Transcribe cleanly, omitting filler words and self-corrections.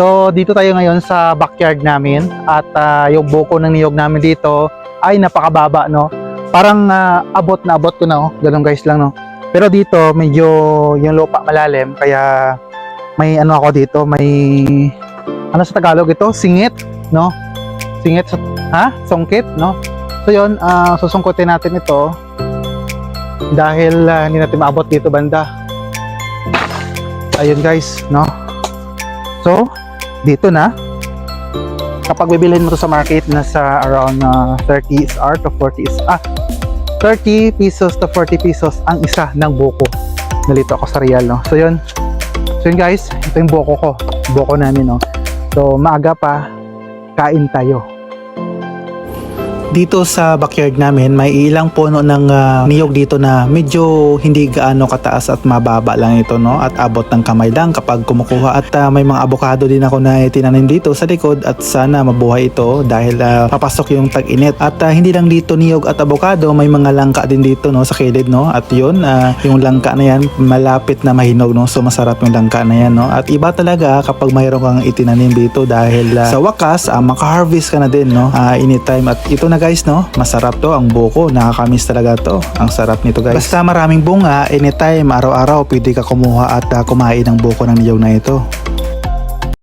So dito tayo ngayon sa backyard namin at yung buko ng niyog namin dito ay napakababa, no? Parang abot na abot ko na, oh. Ganun guys lang, no? Pero dito medyo yung lupa malalim kaya may ano ako dito, may ano sa Tagalog ito? Singit, no? Singit, sungkit, no? So yun, susungkutin natin ito dahil hindi natin maabot dito banda. Ayun guys, no? So, dito na. Kapag bibilhin mo to sa market, nasa around 30 to 40 30 pesos to 40 pesos ang isa ng buko. Nalito ako sa Real, no? So yun. So yun guys, ito yung buko ko. Buko namin, no? So maaga pa, kain tayo. Dito sa backyard namin, may ilang puno ng niyog dito na medyo hindi gaano kataas at mababa lang ito, no? At abot ng kamay lang kapag kumukuha. At may mga avocado din ako na tinanim dito sa likod at sana mabuhay ito dahil papasok yung tag-init. At hindi lang dito niyog at avocado, may mga langka din dito, no? Sa kilid, no? At yun, yung langka na yan, malapit na mahinog, no? So masarap yung langka na yan, no? At iba talaga kapag mayroon kang itinanim dito dahil sa wakas, maka-harvest ka na din, no? Anytime. At ito na guys, no? Masarap to ang buko. Nakakamiss talaga to. Ang sarap nito guys. Basta maraming bunga, anytime, araw-araw, pwede ka kumuha at kumain ng buko ng niyog na ito.